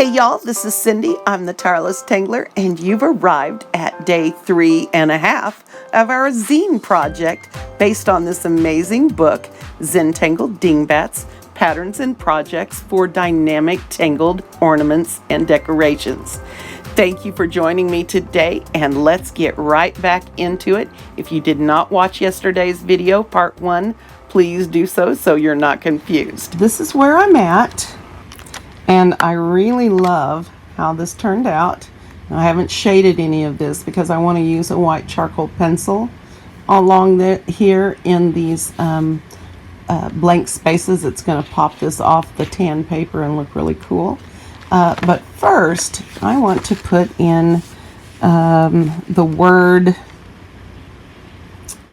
Hey y'all, this is Cindy. I'm the Tireless Tangler, and you've arrived at day 3.5 of our zine project based on this amazing book, Zentangle Dingbatz Patterns and Projects for Dynamic Tangled Ornaments and Decorations. Thank you for joining me today, and let's get right back into it. If you did not watch yesterday's video, part 1, please do so you're not confused. This is where I'm at. And I really love how this turned out. I haven't shaded any of this because I want to use a white charcoal pencil along here in these blank spaces. It's going to pop this off the tan paper and look really cool. But first, I want to put in the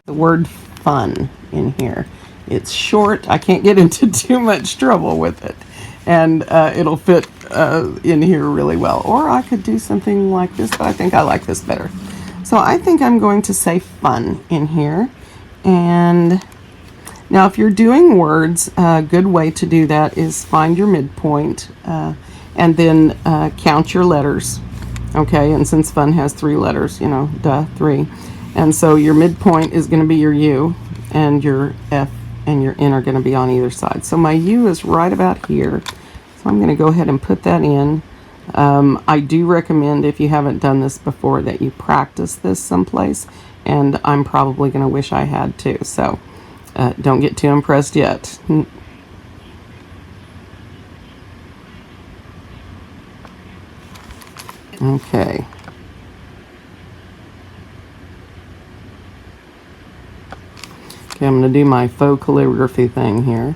word fun in here. It's short. I can't get into too much trouble with it. And it'll fit in here really well. Or I could do something like this, but I think I like this better. So I think I'm going to say fun in here. And now if you're doing words, a good way to do that is find your midpoint and then count your letters. Okay, and since fun has 3 letters, 3. And so your midpoint is going to be your U, and your F and your N are going to be on either side. So my U is right about here. So I'm going to go ahead and put that in. I do recommend, if you haven't done this before, that you practice this someplace. And I'm probably going to wish I had too. So don't get too impressed yet. Okay. Okay, I'm going to do my faux calligraphy thing here.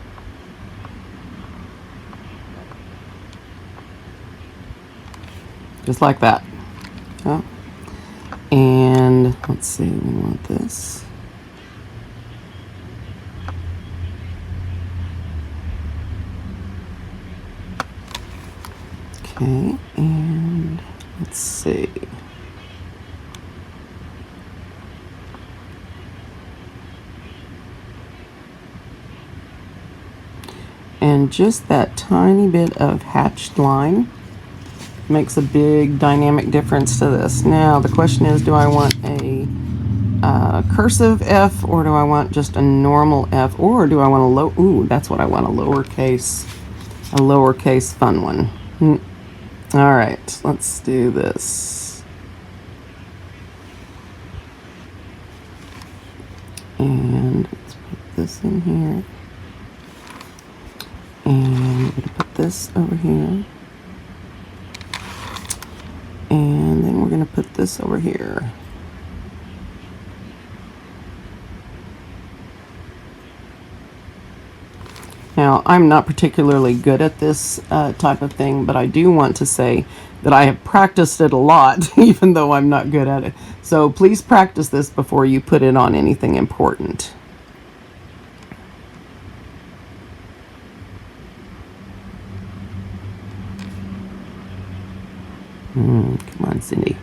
Just like that. Oh. And let's see, we want this. Okay, and let's see. And just that tiny bit of hatched line makes a big dynamic difference to this. Now the question is, do I want a cursive F, or do I want just a normal F, or do I want that's what I want, a lowercase fun one. All right, let's do this. And let's put this in here. And we're going to put this over here. And then we're going to put this over here. Now, I'm not particularly good at this type of thing, but I do want to say that I have practiced it a lot, even though I'm not good at it. So please practice this before you put it on anything important. Come on, Cindy.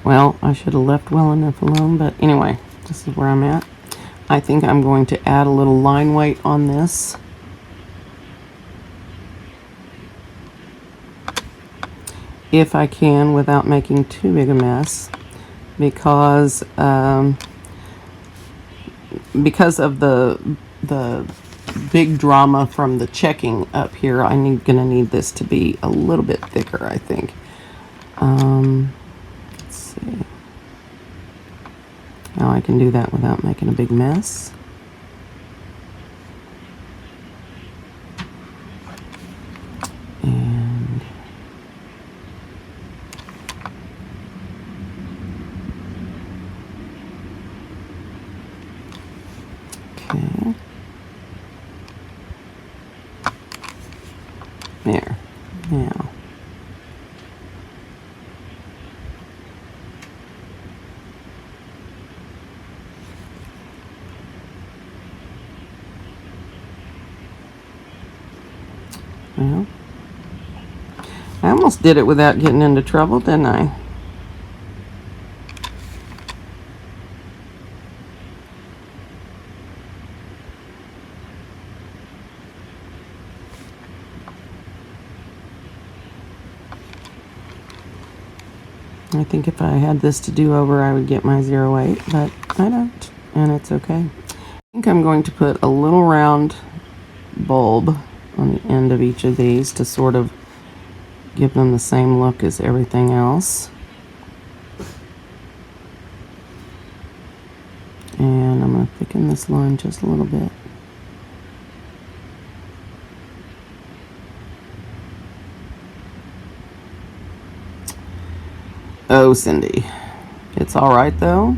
Well, I should have left well enough alone, but anyway, this is where I'm at. I think I'm going to add a little line weight on this. If I can, without making too big a mess, because of the big drama from the checking up here, I'm gonna need this to be a little bit thicker, I think. Let's see. Now I can do that without making a big mess. And okay. There. Now Well, I almost did it without getting into trouble, didn't I? I think if I had this to do over, I would get my 08, but I don't, and it's okay. I think I'm going to put a little round bulb on the end of each of these to sort of give them the same look as everything else. And I'm going to thicken this line just a little bit. Oh, Cindy. It's all right, though.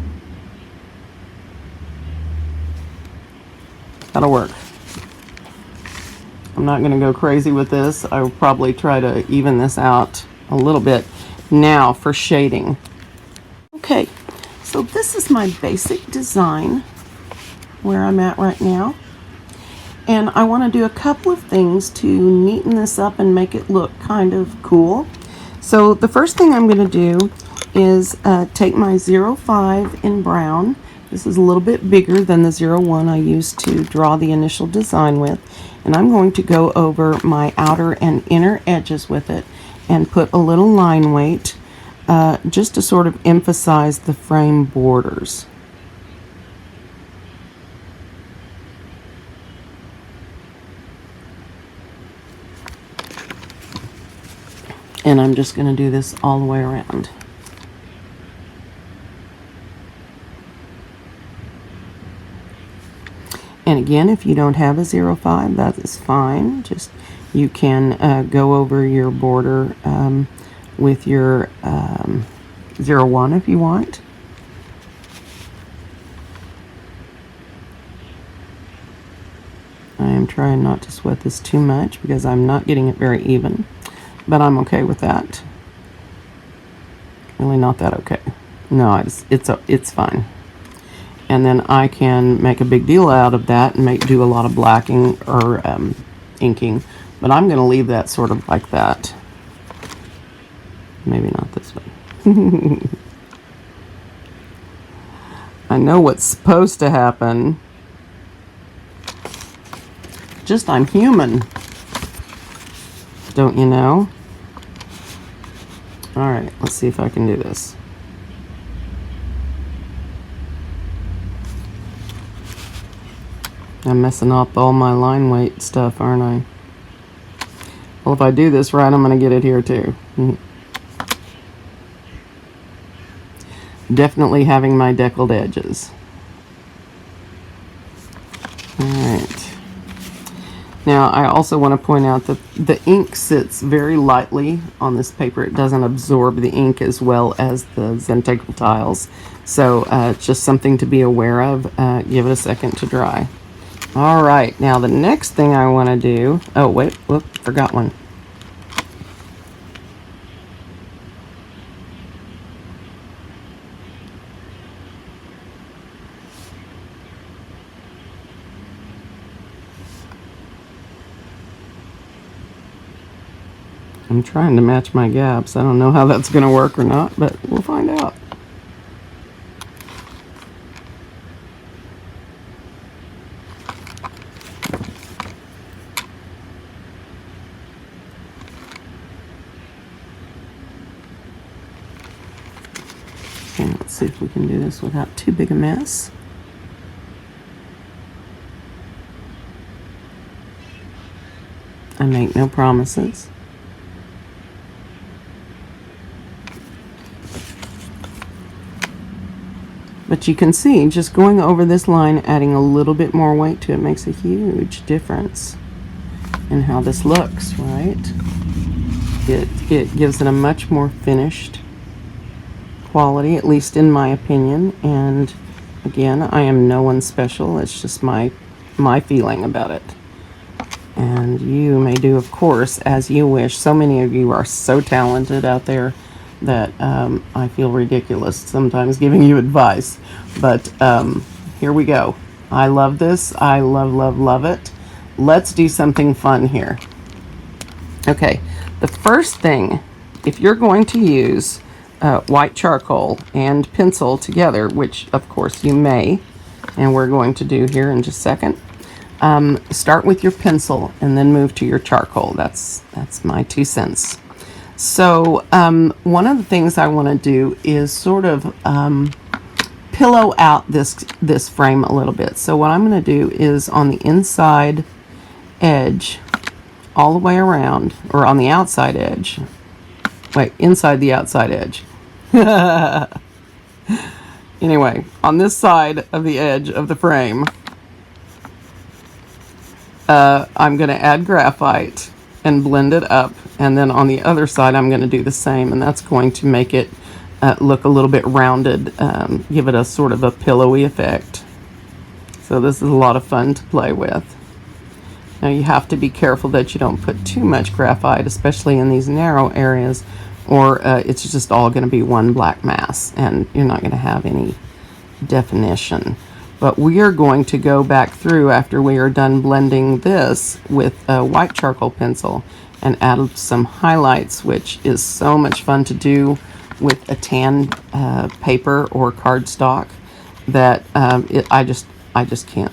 That'll work. I'm not going to go crazy with this. I will probably try to even this out a little bit. Now for shading. Okay, so this is my basic design where I'm at right now. And I want to do a couple of things to neaten this up and make it look kind of cool. So the first thing I'm going to do is take my 05 in brown. This is a little bit bigger than the 01 I used to draw the initial design with. And I'm going to go over my outer and inner edges with it and put a little line weight just to sort of emphasize the frame borders. And I'm just going to do this all the way around. And again, if you don't have a 05, that is fine. Just you can go over your border with your 01 if you want. I am trying not to sweat this too much because I'm not getting it very even. But I'm okay with that. Really not that okay. No, it's fine. And then I can make a big deal out of that and do a lot of blacking or inking. But I'm going to leave that sort of like that. Maybe not this way. I know what's supposed to happen. Just I'm human. Don't you know? All right, let's see if I can do this. I'm messing up all my line weight stuff, aren't I? Well, if I do this right, I'm going to get it here too. Definitely having my deckled edges. All right. Now, I also want to point out that the ink sits very lightly on this paper. It doesn't absorb the ink as well as the Zentangle tiles. So, it's just something to be aware of. Give it a second to dry. All right, now the next thing I want to do... Oh, wait, whoop, forgot one. I'm trying to match my gaps. I don't know how that's going to work or not, but we'll find out. Okay, let's see if we can do this without too big a mess. I make no promises. But you can see, just going over this line, adding a little bit more weight to it makes a huge difference in how this looks, right? It gives it a much more finished quality, at least in my opinion. And again, I am no one special. It's just my feeling about it. And you may do, of course, as you wish. So many of you are so talented out there that I feel ridiculous sometimes giving you advice. But here we go. I love this. I love, love, love it. Let's do something fun here. Okay, the first thing, if you're going to use white charcoal and pencil together, which of course you may, and we're going to do here in just a second, start with your pencil and then move to your charcoal. That's my 2 cents. So one of the things I want to do is sort of pillow out this frame a little bit. So what I'm going to do is on the inside edge, all the way around, or on the outside edge. Wait, inside the outside edge. Anyway, on this side of the edge of the frame, I'm going to add graphite and blend it up. And then on the other side, I'm going to do the same. And that's going to make it look a little bit rounded, give it a sort of a pillowy effect. So this is a lot of fun to play with. Now you have to be careful that you don't put too much graphite, especially in these narrow areas, or it's just all going to be one black mass and you're not going to have any definition. But we are going to go back through after we are done blending this with a white charcoal pencil and add some highlights, which is so much fun to do with a tan paper or cardstock that I just can't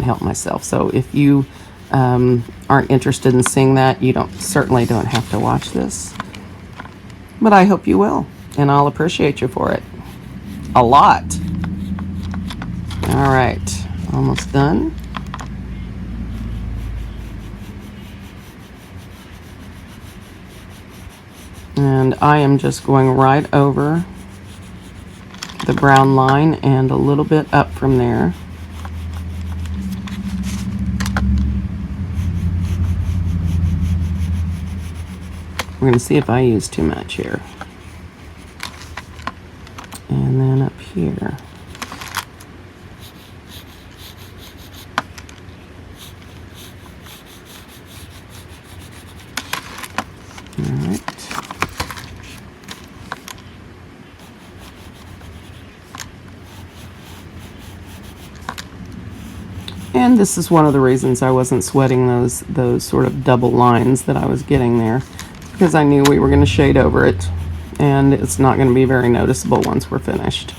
help myself. So if you aren't interested in seeing that, you certainly don't have to watch this, but I hope you will, and I'll appreciate you for it a lot. All right, almost done. And I am just going right over the brown line and a little bit up from there. We're going to see if I use too much here. And then up here. All right. And this is one of the reasons I wasn't sweating those sort of double lines that I was getting there, because I knew we were going to shade over it and it's not going to be very noticeable once we're finished.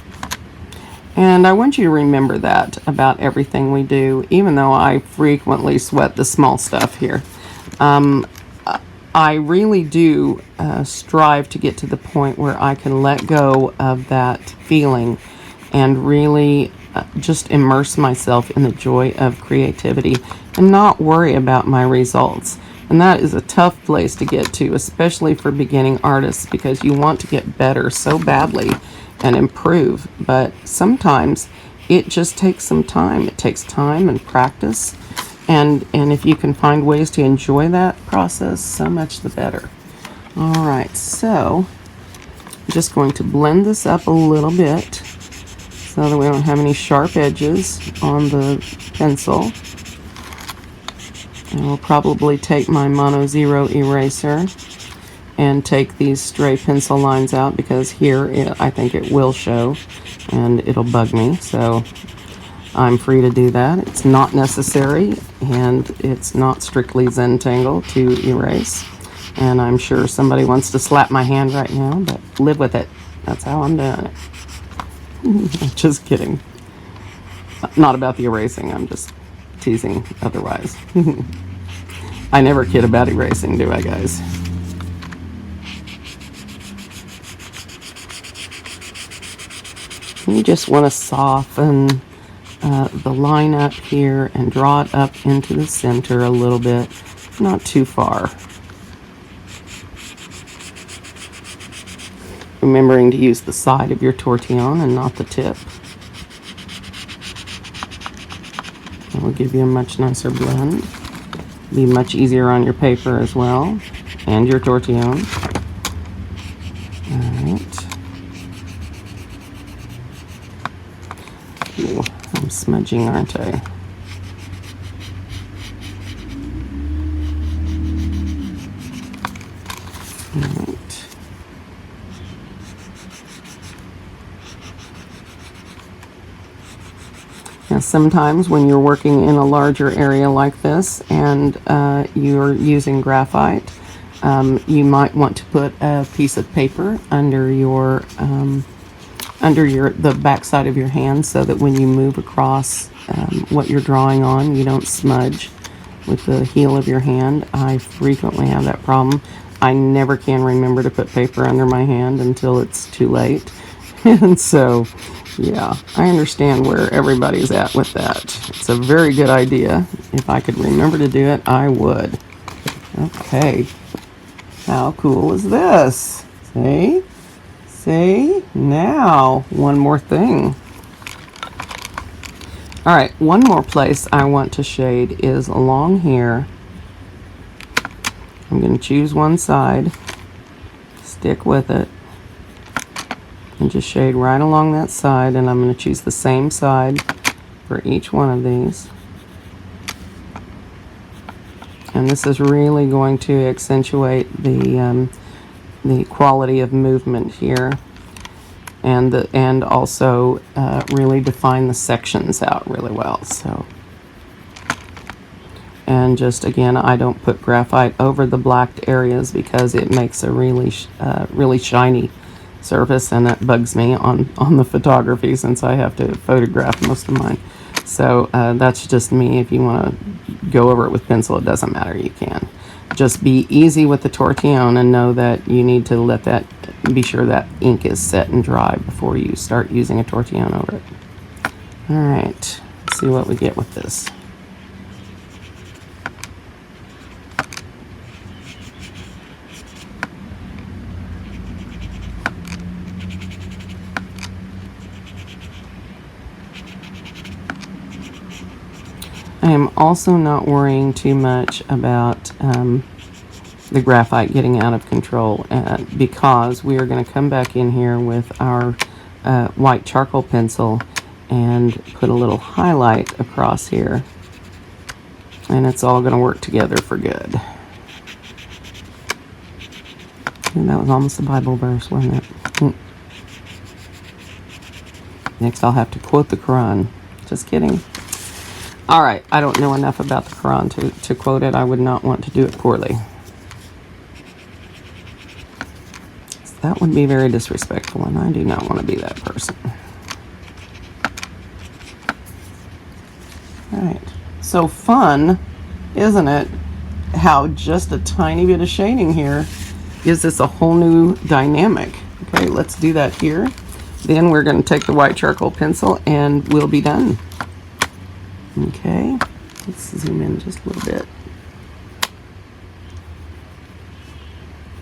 And I want you to remember that about everything we do, even though I frequently sweat the small stuff here. I really do strive to get to the point where I can let go of that feeling and really just immerse myself in the joy of creativity and not worry about my results. And that is a tough place to get to, especially for beginning artists, because you want to get better so badly and improve. But sometimes it just takes some time. It takes time and practice. And if you can find ways to enjoy that process, so much the better. All right, so I'm just going to blend this up a little bit so that we don't have any sharp edges on the pencil. And I'll probably take my Mono Zero eraser and take these stray pencil lines out, because here I think it will show and it'll bug me. So I'm free to do that. It's not necessary, and it's not strictly Zentangle to erase. And I'm sure somebody wants to slap my hand right now, but live with it. That's how I'm doing it. Just kidding. Not about the erasing. I'm just teasing otherwise. I never kid about erasing, do I, guys? You just want to soften the line up here and draw it up into the center a little bit, not too far. Remembering to use the side of your tortillon and not the tip. That will give you a much nicer blend. Be much easier on your paper as well, and your tortillon. Alright. Ooh, I'm smudging, aren't I? Alright. Now, sometimes when you're working in a larger area like this and you're using graphite, You might want to put a piece of paper under the back side of your hand, so that when you move across what you're drawing on, you don't smudge with the heel of your hand. I frequently have that problem. I never can remember to put paper under my hand until it's too late. And so, yeah, I understand where everybody's at with that. It's a very good idea. If I could remember to do it, I would. Okay. How cool is this? See? See? Now, one more thing. All right, one more place I want to shade is along here. I'm going to choose one side, stick with it, and just shade right along that side, and I'm going to choose the same side for each one of these. And this is really going to accentuate the quality of movement here, and also really define the sections out really well. So, and just again, I don't put graphite over the blacked areas because it makes a really shiny surface, and it bugs me on the photography since I have to photograph most of mine. So that's just me. If you want to go over it with pencil, it doesn't matter, you can. Just be easy with the tortillon and know that you need to let that, be sure that ink is set and dry before you start using a tortillon over it. All right, let's see what we get with this. I am also not worrying too much about the graphite getting out of control because we are going to come back in here with our white charcoal pencil and put a little highlight across here, and it's all going to work together for good. And that was almost a Bible verse, wasn't it? Next I'll have to quote the Quran. Just kidding. All right, I don't know enough about the Quran to quote it. I would not want to do it poorly. So that would be very disrespectful, and I do not want to be that person. All right, so fun, isn't it? How just a tiny bit of shading here gives this a whole new dynamic. Okay, let's do that here. Then we're going to take the white charcoal pencil and we'll be done. Okay, let's zoom in just a little bit.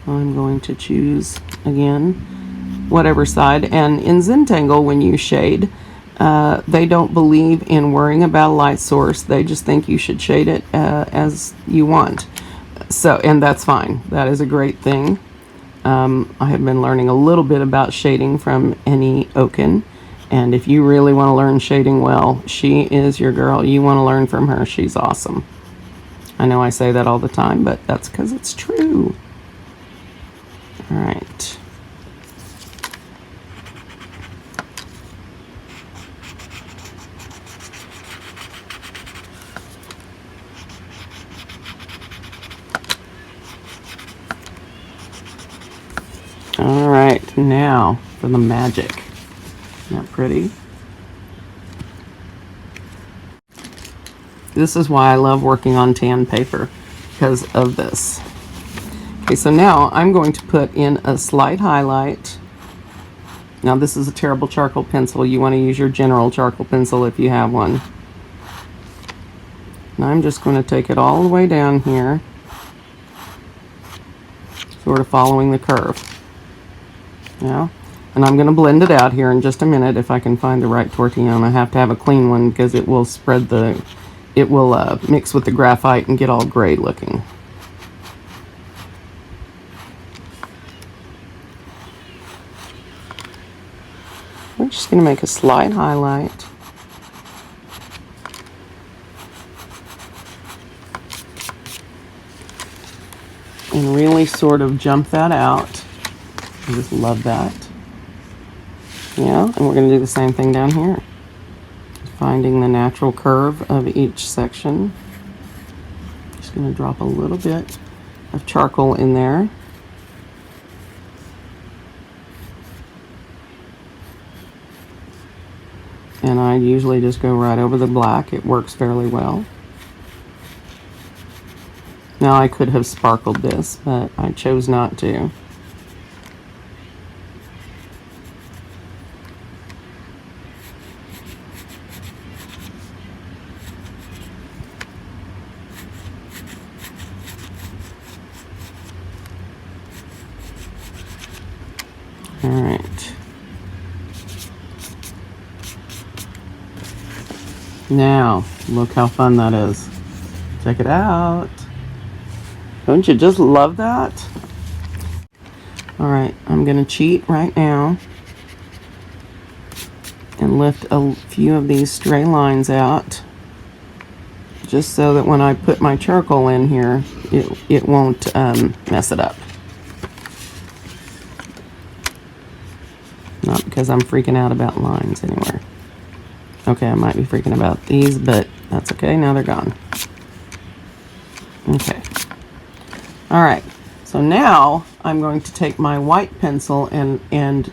I'm going to choose, again, whatever side. And in Zentangle, when you shade, they don't believe in worrying about a light source. They just think you should shade it as you want. So, and that's fine. That is a great thing. I have been learning a little bit about shading from Annie Oken. And if you really want to learn shading well, she is your girl. You want to learn from her. She's awesome. I know I say that all the time, but that's because it's true. All right. All right, now for the magic. Isn't that pretty? This is why I love working on tan paper, because of this. Okay, so now I'm going to put in a slight highlight. Now this is a terrible charcoal pencil. You want to use your general charcoal pencil if you have one. And I'm just going to take it all the way down here, sort of following the curve. Yeah. And I'm going to blend it out here in just a minute if I can find the right tortillon. I have to have a clean one because it will spread it will mix with the graphite and get all gray looking. We're just going to make a slight highlight. And really sort of jump that out. I just love that. Yeah, and we're going to do the same thing down here. Finding the natural curve of each section. Just going to drop a little bit of charcoal in there. And I usually just go right over the black. It works fairly well. Now I could have sparkled this, but I chose not to. All right. Now, look how fun that is. Check it out. Don't you just love that? All right, I'm gonna cheat right now and lift a few of these stray lines out, just so that when I put my charcoal in here, it won't mess it up. Not because I'm freaking out about lines anywhere. Okay, I might be freaking about these, but that's okay. Now they're gone. Okay. All right. So now I'm going to take my white pencil and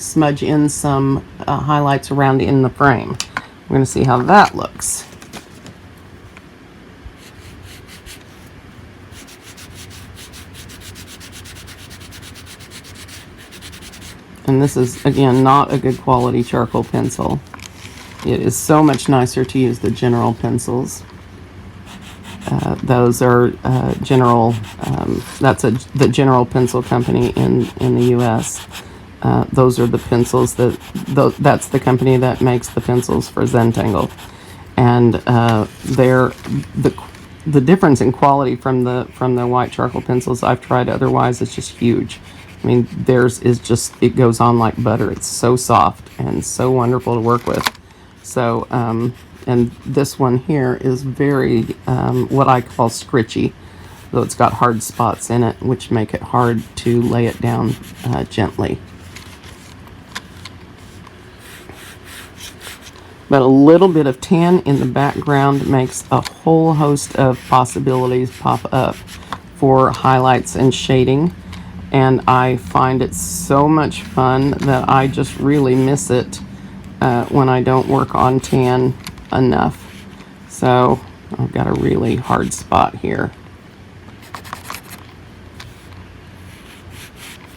smudge in some highlights around in the frame. We're going to see how that looks. And this is, again, not a good quality charcoal pencil. It is so much nicer to use the General pencils. Those are General, that's the General Pencil Company in the U.S. Those are the pencils that's the company that makes the pencils for Zentangle. And the difference in quality from the white charcoal pencils I've tried otherwise is just huge. I mean, theirs is just, it goes on like butter. It's so soft and so wonderful to work with. So, and this one here is very, what I call scritchy, though it's got hard spots in it, which make it hard to lay it down gently. But a little bit of tan in the background makes a whole host of possibilities pop up for highlights and shading. And I find it so much fun that I just really miss it when I don't work on tan enough. So I've got a really hard spot here.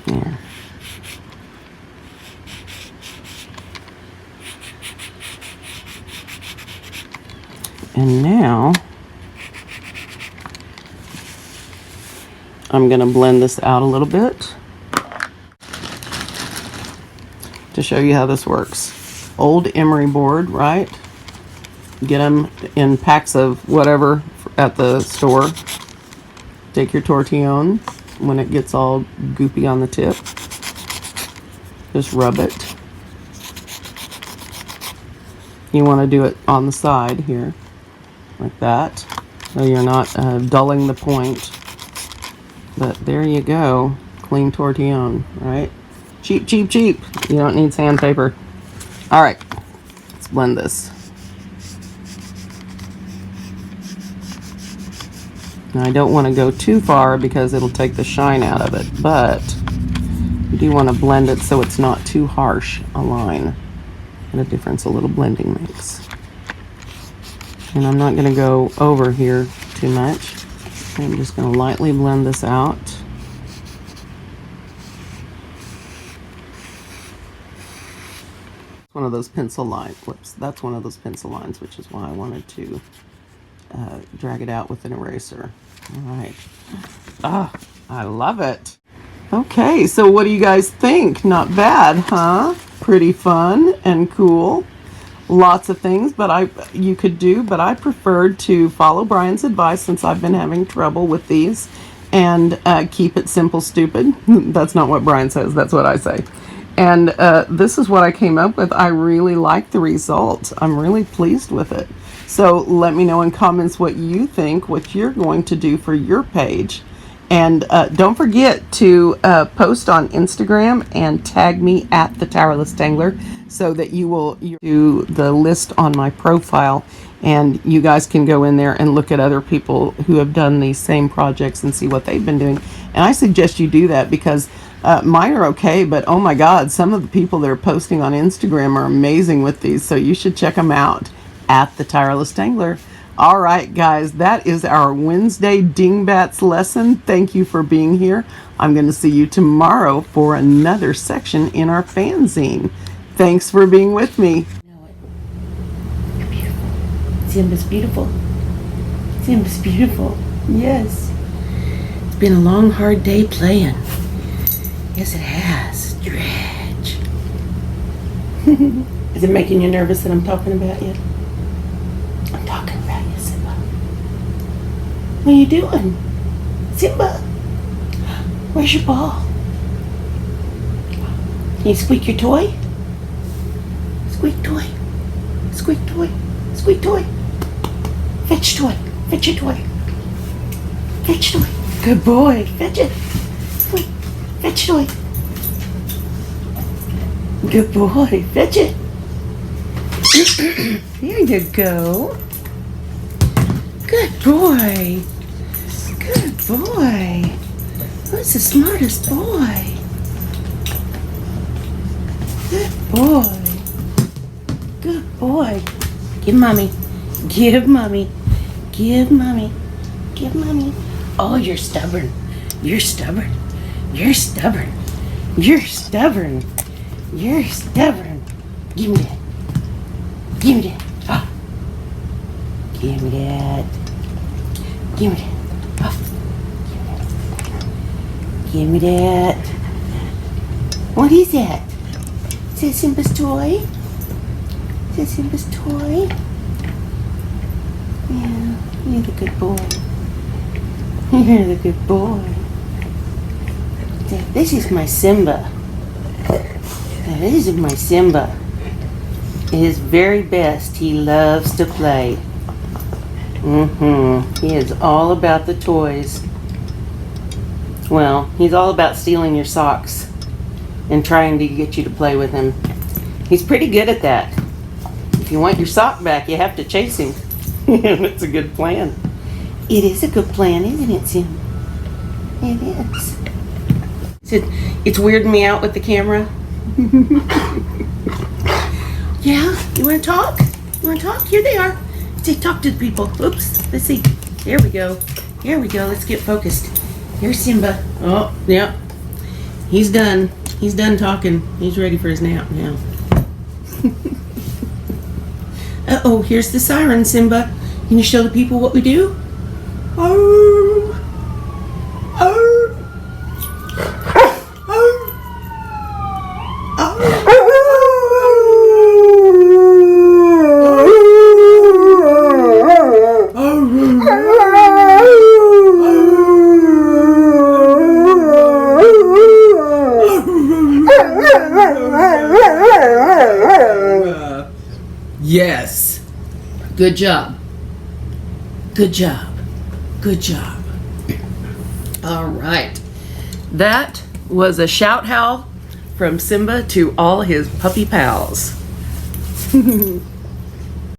There. And now I'm going to blend this out a little bit to show you how this works. Old emery board, right? Get them in packs of whatever at the store. Take your tortillon when it gets all goopy on the tip. Just rub it. You want to do it on the side here, like that, so you're not dulling the point. But there you go, clean tortillon, right? Cheap, cheap, cheap. You don't need sandpaper. All right, let's blend this. Now I don't want to go too far because it'll take the shine out of it, but you do want to blend it so it's not too harsh a line. What a difference a little blending makes. And I'm not going to go over here too much. I'm just going to lightly blend this out. One of those pencil lines. Whoops, that's one of those pencil lines, which is why I wanted to drag it out with an eraser. All right. Ah, I love it. Okay, so what do you guys think? Not bad, huh? Pretty fun and cool. Lots of things you could do, but I preferred to follow Brian's advice since I've been having trouble with these and keep it simple, stupid. That's not what Brian says, that's what I say. And this is what I came up with. I really like the result. I'm really pleased with it. So let me know in comments what you think, what you're going to do for your page. And don't forget to post on Instagram and tag me at the Tireless Tangler so that you will do the list on my profile And you guys can go in there and look at other people who have done these same projects and see what they've been doing. And I suggest you do that because mine are okay, but oh my God, some of the people that are posting on Instagram are amazing with these. So you should check them out at the Tireless Tangler. All right, guys, that is our Wednesday Dingbatz lesson. Thank you for being here. I'm going to see you tomorrow for another section in our fanzine. Thanks for being with me. You're beautiful. Simba's beautiful. Simba's beautiful. Yes. It's been a long, hard day playing. Yes, it has. Stretch. Is it making you nervous that I'm talking about you? I'm talking about you, Simba. What are you doing? Simba, where's your ball? Can you squeak your toy? Squeak toy. Squeak toy. Squeak toy. Fetch toy. Fetch your toy. Fetch toy. Good boy. Fetch it. Squeak. Fetch toy. Good boy. Fetch it. There you go. Good boy. Good boy. Who's the smartest boy? Good boy. Good boy. Give mommy. Give mommy. Give mommy. Give mommy. Oh, you're stubborn. You're stubborn. You're stubborn. You're stubborn. You're stubborn. Give me that. Give me that. Oh. Give me that. Give me that. Oh. Give me that. What is that? Is that Simba's toy? Is that Simba's toy? Yeah, you're the good boy. You're the good boy. This is my Simba. This is my Simba. At his very best, he loves to play. He is all about the toys. Well, he's all about stealing your socks and trying to get you to play with him. He's pretty good at that. If you want your sock back, you have to chase him. It's a good plan. It is a good plan, isn't it, Sim? It is. It's weirding me out with the camera. Yeah? You want to talk? You want to talk? Here they are. Say, talk to the people. Oops. Let's see. There we go. There we go. Let's get focused. Here's Simba. Oh, yeah. He's done. He's done talking. He's ready for his nap now. Uh-oh, here's the siren, Simba. Can you show the people what we do? Oh. Oh. Yes. Good job. Good job. Good job. All right. That was a shout howl from Simba to all his puppy pals.